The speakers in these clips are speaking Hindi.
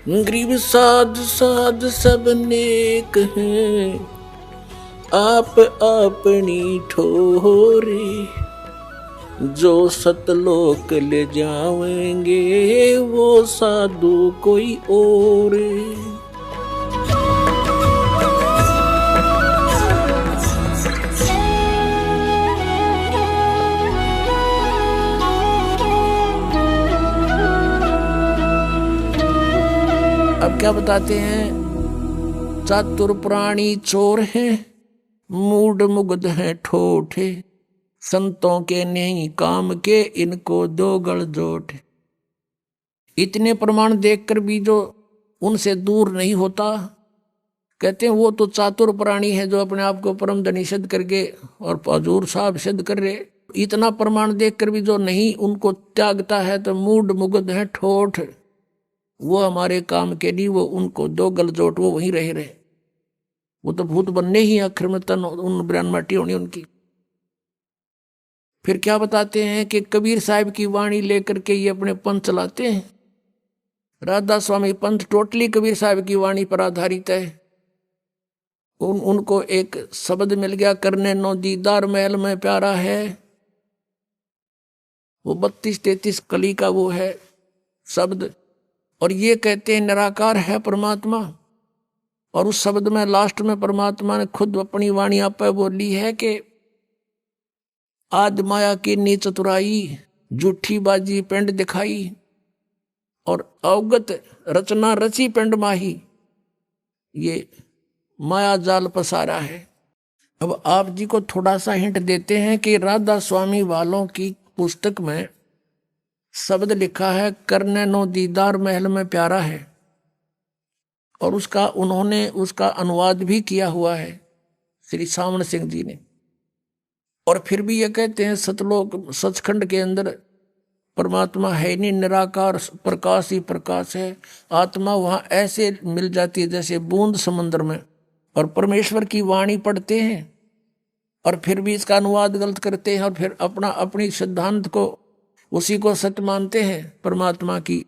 गरीब साध साध सब नेक हैं, आप अपनी ठोरे। जो सतलोक ले जाएंगे वो साधु कोई और। अब क्या बताते हैं? चातुर प्राणी चोर हैं, मूड मुग्ध हैं ठोठे। संतों के नहीं काम के, इनको दो गल जोट। इतने प्रमाण देखकर भी जो उनसे दूर नहीं होता, कहते हैं वो तो चातुर प्राणी है जो अपने आप को परम धनी सिद्ध करके और हजूर साहब सिद्ध कर रहे। इतना प्रमाण देखकर भी जो नहीं उनको त्यागता है तो मूड मुग्ध है ठोठ। वो हमारे काम के नहीं, वो उनको दो गल जोट, वो वहीं रहे। वो तो भूत बनने ही आखिर में तन उन ब्रान माटी होनी उनकी। फिर क्या बताते हैं कि कबीर साहब की वाणी लेकर के ये अपने पंथ चलाते हैं। राधा स्वामी पंथ टोटली कबीर साहब की वाणी पर आधारित है। उनको एक शब्द मिल गया, करने नो दीदार महल में प्यारा है। वो 32-33 कली का वो है शब्द। और ये कहते हैं निराकार है परमात्मा। और उस शब्द में लास्ट में परमात्मा ने खुद अपनी वाणी आप बोली है कि आज माया की नी चतुराई, झूठी बाजी पिंड दिखाई, और अवगत रचना रची पिंड माही। ये माया जाल पसारा है। अब आप जी को थोड़ा सा हिंट देते हैं कि राधा स्वामी वालों की पुस्तक में शब्द लिखा है, करने नो दीदार महल में प्यारा है। और उन्होंने उसका अनुवाद भी किया हुआ है श्री सामण सिंह जी ने। और फिर भी ये कहते हैं सतलोक सचखंड के अंदर परमात्मा है नहीं, निराकार प्रकाश ही प्रकाश है। आत्मा वहां ऐसे मिल जाती है जैसे बूंद समुद्र में। और परमेश्वर की वाणी पढ़ते हैं और फिर भी इसका अनुवाद गलत करते हैं और फिर अपनी सिद्धांत को उसी को सत्य मानते हैं। परमात्मा की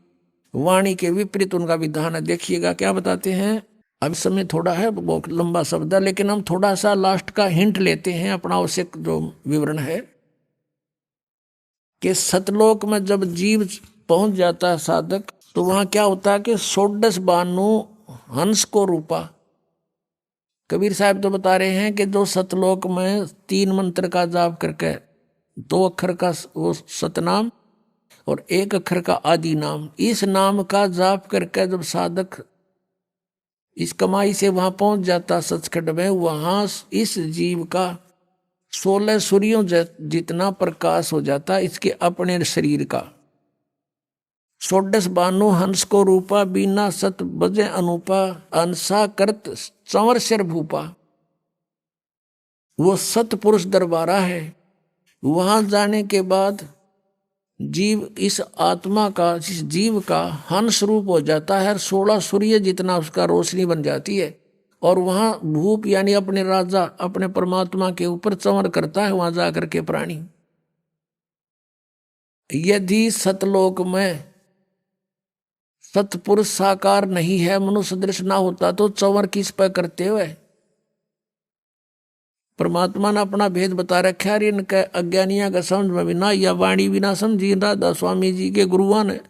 वाणी के विपरीत उनका विधान है। देखिएगा क्या बताते हैं। अब समय थोड़ा है, बहुत लंबा शब्द है, लेकिन हम थोड़ा सा लास्ट का हिंट लेते हैं। अपना आवश्यक जो विवरण है कि सतलोक में जब जीव पहुंच जाता है साधक, तो वहां क्या होता है कि 16 बानु हंस को रूपा। कबीर साहब तो बता रहे हैं कि जो सतलोक में 3 मंत्र का जाप करके 2 अक्षर का वो सतनाम और 1 अक्षर का आदि नाम, इस नाम का जाप करके जब साधक इस कमाई से वहां पहुंच जाता सचखंड में, वहां इस जीव का 16 सूर्यों जितना प्रकाश हो जाता इसके अपने शरीर का। 16 बानु हंस को रूपा, बीना सत बजे अनूपा, अंसा करत चंवर सिर भूपा। वो सतपुरुष दरबारा है। वहां जाने के बाद जीव इस आत्मा का, इस जीव का हंस रूप हो जाता है। 16 सूर्य जितना उसका रोशनी बन जाती है। और वहां भूप यानी अपने राजा अपने परमात्मा के ऊपर चंवर करता है वहां जाकर के प्राणी। यदि सतलोक में सतपुरुष साकार नहीं है, मनुष्य दृश्य ना होता, तो चंवर किस पर करते हुए? परमात्मा ने अपना भेद बता रखा है। इनके अज्ञानिया का समझ में भी ना, या वाणी भी ना समझी राधा स्वामी जी के गुरुआ ने।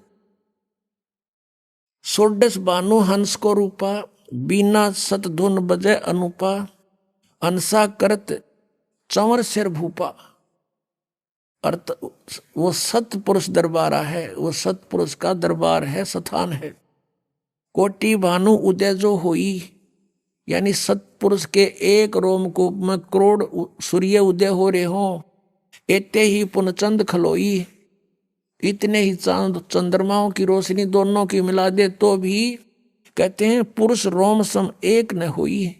16 बानु हंस को रूपा, बीना सत धुन बजे अनुपा, अंसा करत चंवर सिर भूपा। अर्थ वो सतपुरुष दरबारा है, वो सतपुरुष का दरबार है, स्थान है। कोटि भानु उदय जो हुई, यानी सतपुरुष के एक रोमकूप में करोड़ सूर्य उदय हो रहे हों। एते ही पुनचंद खलोई, इतने ही चांद चंद्रमाओं की रोशनी दोनों की मिला दे तो भी कहते हैं पुरुष रोम सम एक न हुई।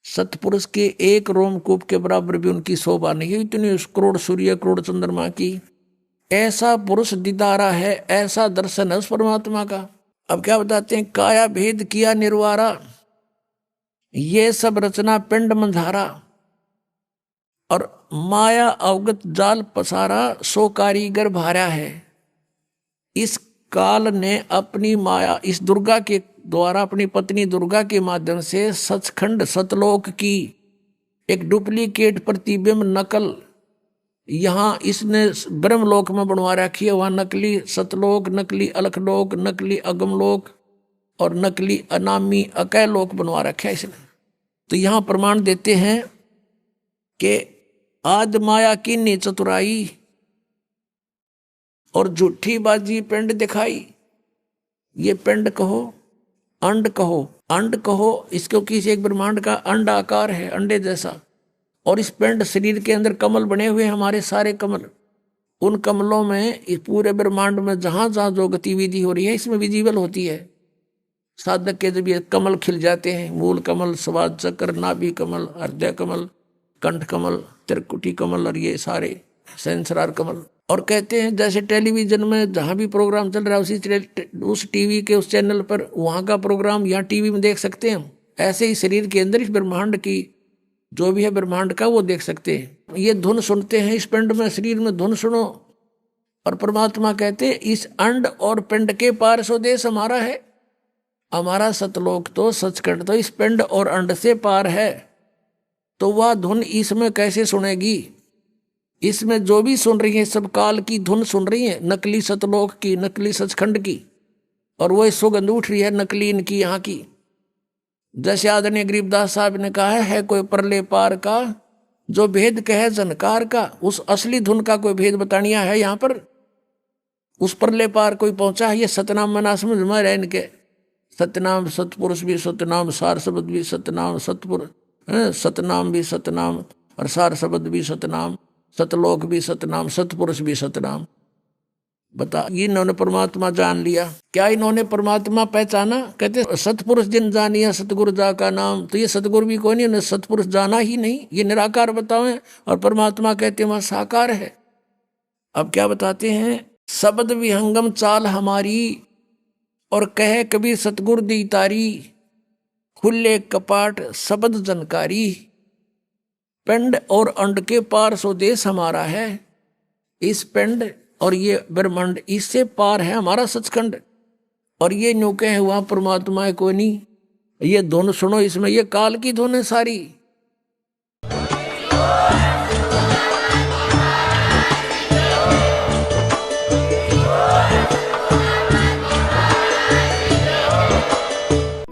सतपुरुष के एक रोमकूप के बराबर भी उनकी शोभा नहीं है, इतनी करोड़ सूर्य करोड़ चंद्रमा की। ऐसा पुरुष दीदारा है, ऐसा दर्शन है उस परमात्मा का। अब क्या बताते हैं? काया भेद किया निर्वारा, ये सब रचना पिंड मंझारा, और माया अवगत जाल पसारा, सो कारीगर भारा है। इस काल ने अपनी माया इस दुर्गा के द्वारा, अपनी पत्नी दुर्गा के माध्यम से सचखंड सतलोक की एक डुप्लीकेट प्रतिबिंब नकल यहाँ इसने ब्रह्मलोक में बनवा रखी है। वहाँ नकली सतलोक, नकली अलखलोक, नकली अगमलोक और नकली अनामी अकय लोक बनवा रखा है इसने। तो यहाँ प्रमाण देते हैं कि आद माया की चतुराई और झूठी बाजी पिंड दिखाई। ये पिंड कहो, अंड कहो, अंड कहो, इसको किसी एक ब्रह्मांड का अंड आकार है, अंडे जैसा। और इस पिंड शरीर के अंदर कमल बने हुए हैं, हमारे सारे कमल। उन कमलों में इस पूरे ब्रह्मांड में जहां जहां जो गतिविधि हो रही है इसमें विजिबल होती है। साधक के जब ये कमल खिल जाते हैं, मूल कमल, स्वाद चक्र, नाभि कमल, हृदय कमल, कंठ कमल, त्रिकुटी कमल और ये सारे सहस्रार कमल। और कहते हैं जैसे टेलीविजन में जहां भी प्रोग्राम चल रहा है उस टीवी के उस चैनल पर वहां का प्रोग्राम यहाँ टीवी में देख सकते हैं हम। ऐसे ही शरीर के अंदर इस ब्रह्मांड की जो भी है ब्रह्मांड का वो देख सकते हैं। ये धुन सुनते हैं इस पिंड में, शरीर में धुन सुनो। और परमात्मा कहते हैं इस अंड और पिंड के पार स्वदेश हमारा है। हमारा सतलोक तो सचखंड तो इस पिंड और अंड से पार है। तो वह धुन इसमें कैसे सुनेगी? इसमें जो भी सुन रही है सब काल की धुन सुन रही है, नकली सतलोक की, नकली सचखंड की। और वो सुगंध उठ रही है नकली इनकी यहाँ की। जैसे आदरणीय गरीबदास साहब ने कहा है कोई परले पार का जो भेद कहे जनकार का। उस असली धुन का कोई भेद बतानिया है यहाँ पर। उस परले पार कोई पहुंचा है। ये सतनाम मना समझ में रहे इनके। सतनाम सतपुरुष भी सतनाम, सार शब्द भी सतनाम, सतपुरुष सतनाम भी सतनाम और सार शब्द भी सतनाम, सतलोक भी सतनाम, सतपुरुष भी सतनाम। बता, ये इन्होंने परमात्मा जान लिया। क्या इन्होंने परमात्मा पहचाना? कहते सतपुरुष जिन जानिया सतगुरु जा का नाम। तो ये सतगुरु भी कोई नहीं, उन्हें सतपुरुष जाना ही नहीं। ये निराकार बताओ और परमात्मा कहते हैं वहां साकार है। अब क्या बताते हैं? शब्द विहंगम चाल हमारी और कहे कबीर सतगुरु दी तारी, खुले कपाट शब्द जनकारी, पिंड और अंड के पार स्वदेश हमारा है। इस पिंड और ये ब्रह्मांड इससे पार है हमारा सचखंड। और ये न्यू कहे हुआ परमात्मा है कोई नहीं। ये धुन सुनो, इसमें ये काल की धुन है सारी।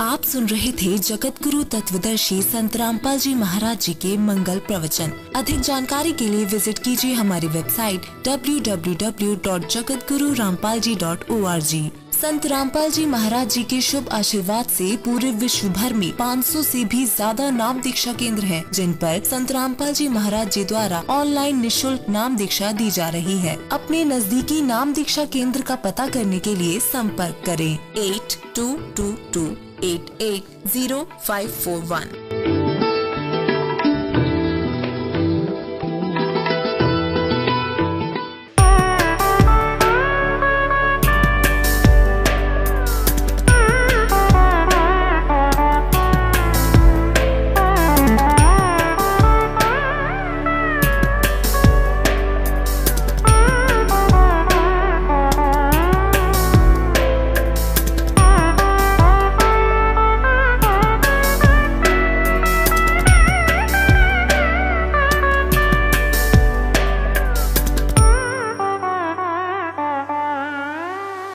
आप सुन रहे थे जगत गुरु तत्वदर्शी संत रामपाल जी महाराज जी के मंगल प्रवचन। अधिक जानकारी के लिए विजिट कीजिए हमारी वेबसाइट www.jagatgururampalji.org। संत रामपाल जी महाराज जी के शुभ आशीर्वाद से पूरे विश्व भर में 500 से भी ज्यादा नाम दीक्षा केंद्र हैं, जिन पर संत रामपाल जी महाराज जी द्वारा ऑनलाइन निशुल्क नाम दीक्षा दी जा रही है। अपने नजदीकी नाम दीक्षा केंद्र का पता करने के लिए संपर्क करें 8222880541।